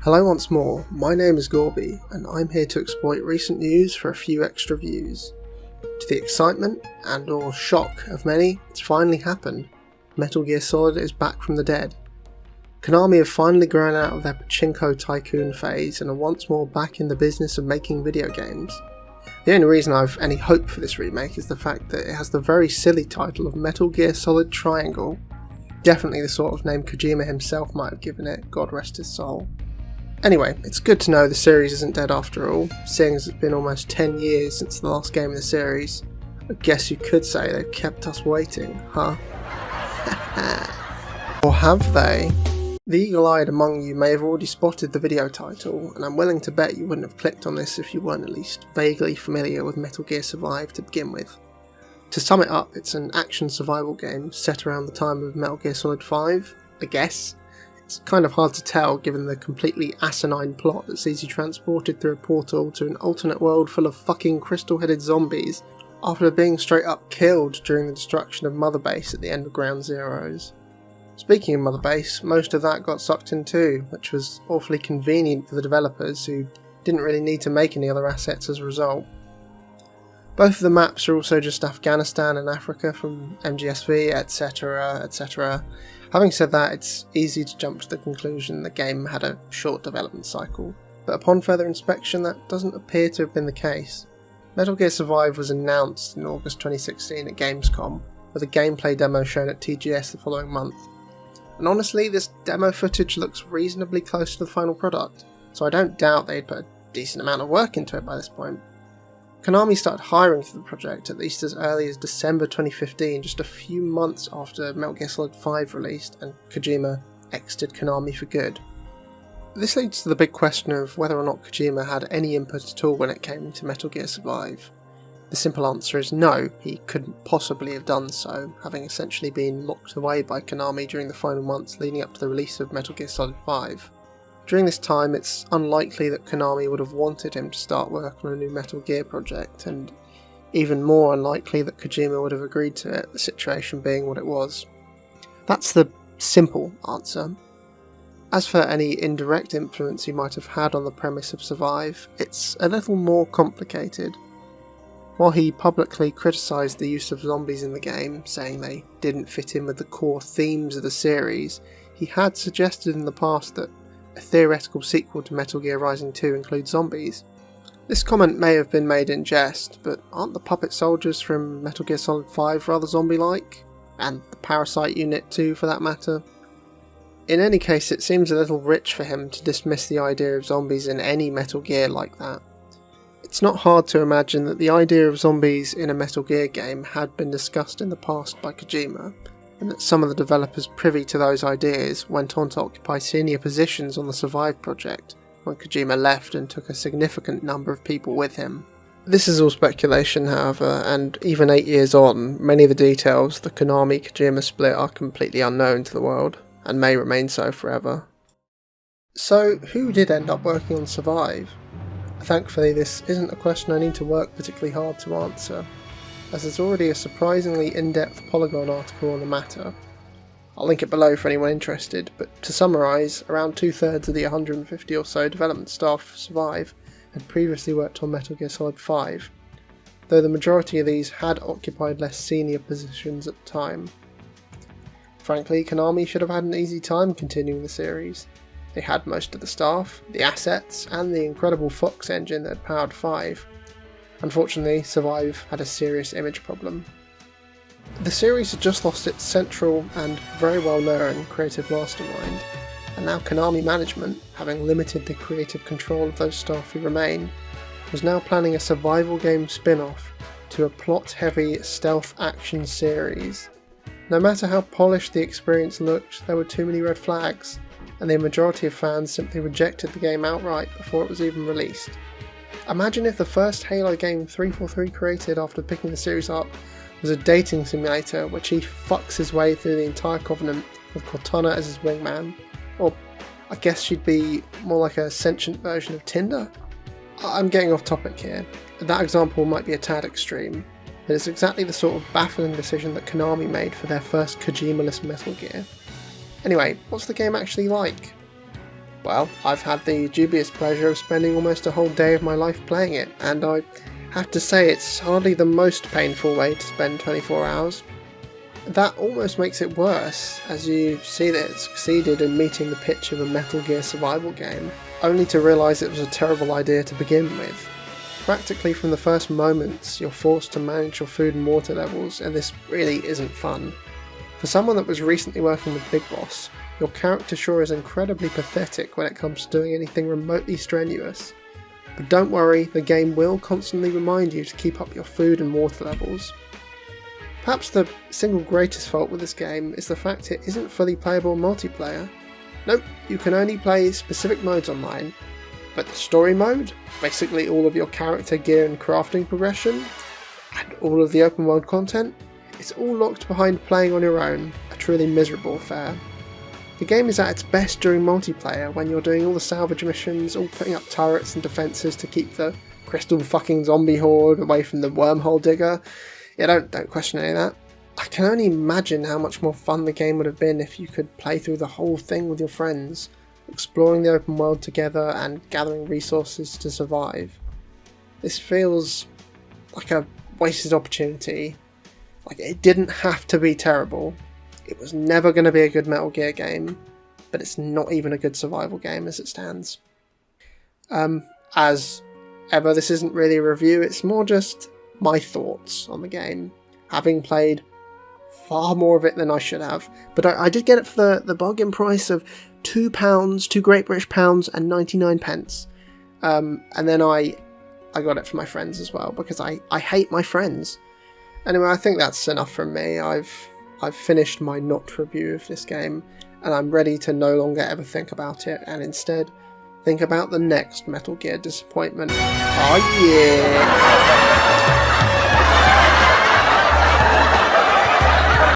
Hello once more, my name is Gorby, and I'm here to exploit recent news for a few extra views. To the excitement and or shock of many, it's finally happened. Metal Gear Solid is back from the dead. Konami have finally grown out of their pachinko tycoon phase and are once more back in the business of making video games. The only reason I've any hope for this remake is the fact that it has the very silly title of Metal Gear Solid Triangle. Definitely the sort of name Kojima himself might have given it, God rest his soul. Anyway, it's good to know the series isn't dead after all, seeing as it's been almost 10 years since the last game in the series. I guess you could say they've kept us waiting, huh? Or have they? The eagle-eyed among you may have already spotted the video title, and I'm willing to bet you wouldn't have clicked on this if you weren't at least vaguely familiar with Metal Gear Survive to begin with. To sum it up, it's an action survival game set around the time of Metal Gear Solid 5, I guess. It's kind of hard to tell given the completely asinine plot that sees you transported through a portal to an alternate world full of fucking crystal-headed zombies after being straight up killed during the destruction of Mother Base at the end of Ground Zeroes. Speaking of Mother Base, most of that got sucked in too, which was awfully convenient for the developers who didn't really need to make any other assets as a result. Both of the maps are also just Afghanistan and Africa from MGSV, etc, etc. Having said that, it's easy to jump to the conclusion the game had a short development cycle, but upon further inspection that doesn't appear to have been the case. Metal Gear Survive was announced in August 2016 at Gamescom, with a gameplay demo shown at TGS the following month. And honestly, this demo footage looks reasonably close to the final product, so I don't doubt they'd put a decent amount of work into it by this point. Konami started hiring for the project at least as early as December 2015, just a few months after Metal Gear Solid 5 released and Kojima exited Konami for good. This leads to the big question of whether or not Kojima had any input at all when it came to Metal Gear Survive. The simple answer is no, he couldn't possibly have done so, having essentially been locked away by Konami during the final months leading up to the release of Metal Gear Solid 5. During this time, it's unlikely that Konami would have wanted him to start work on a new Metal Gear project, and even more unlikely that Kojima would have agreed to it, the situation being what it was. That's the simple answer. As for any indirect influence he might have had on the premise of Survive, it's a little more complicated. While he publicly criticised the use of zombies in the game, saying they didn't fit in with the core themes of the series, he had suggested in the past that a theoretical sequel to Metal Gear Rising 2 includes zombies. This comment may have been made in jest, but aren't the puppet soldiers from Metal Gear Solid 5 rather zombie-like? And the Parasite unit too, for that matter? In any case, it seems a little rich for him to dismiss the idea of zombies in any Metal Gear like that. It's not hard to imagine that the idea of zombies in a Metal Gear game had been discussed in the past by Kojima, and that some of the developers privy to those ideas went on to occupy senior positions on the Survive project when Kojima left and took a significant number of people with him. This is all speculation, however, and even 8 years on, many of the details of the Konami-Kojima split are completely unknown to the world, and may remain so forever. So, who did end up working on Survive? Thankfully, this isn't a question I need to work particularly hard to answer, as there's already a surprisingly in-depth Polygon article on the matter. I'll link it below for anyone interested, but to summarise, around 2/3 of the 150 or so development staff for Survive had previously worked on Metal Gear Solid 5, though the majority of these had occupied less senior positions at the time. Frankly, Konami should have had an easy time continuing the series. They had most of the staff, the assets, and the incredible Fox engine that had powered 5. Unfortunately, Survive had a serious image problem. The series had just lost its central and very well known creative mastermind, and now Konami management, having limited the creative control of those staff who remained, was now planning a survival game spin-off to a plot-heavy stealth action series. No matter how polished the experience looked, there were too many red flags, and the majority of fans simply rejected the game outright before it was even released. Imagine if the first Halo game 343 created after picking the series up was a dating simulator which he fucks his way through the entire Covenant with Cortana as his wingman. Or I guess she'd be more like a sentient version of Tinder? I'm getting off topic here. That example might be a tad extreme, but it's exactly the sort of baffling decision that Konami made for their first Kojima-less Metal Gear. Anyway, what's the game actually like? Well, I've had the dubious pleasure of spending almost a whole day of my life playing it, and I have to say it's hardly the most painful way to spend 24 hours. That almost makes it worse, as you see that it succeeded in meeting the pitch of a Metal Gear survival game, only to realise it was a terrible idea to begin with. Practically from the first moments, you're forced to manage your food and water levels, and this really isn't fun. For someone that was recently working with Big Boss, your character sure is incredibly pathetic when it comes to doing anything remotely strenuous. But don't worry, the game will constantly remind you to keep up your food and water levels. Perhaps the single greatest fault with this game is the fact it isn't fully playable multiplayer. Nope, you can only play specific modes online, but the story mode, basically all of your character gear and crafting progression, and all of the open world content, it's all locked behind playing on your own, a truly miserable affair. The game is at its best during multiplayer, when you're doing all the salvage missions, all putting up turrets and defences to keep the crystal fucking zombie horde away from the wormhole digger. Yeah, don't question any of that. I can only imagine how much more fun the game would have been if you could play through the whole thing with your friends, exploring the open world together and gathering resources to survive. This feels like a wasted opportunity. Like, it didn't have to be terrible. It was never going to be a good Metal Gear game, but it's not even a good survival game as it stands. As ever, this isn't really a review, it's more just my thoughts on the game, having played far more of it than I should have. But I did get it for the bargain price of £2, 2 Great British pounds and 99 pence. And then I got it for my friends as well, because I hate my friends. Anyway, I think that's enough from me. I've finished my not review of this game, and I'm ready to no longer ever think about it, and instead think about the next Metal Gear disappointment. Oh yeah!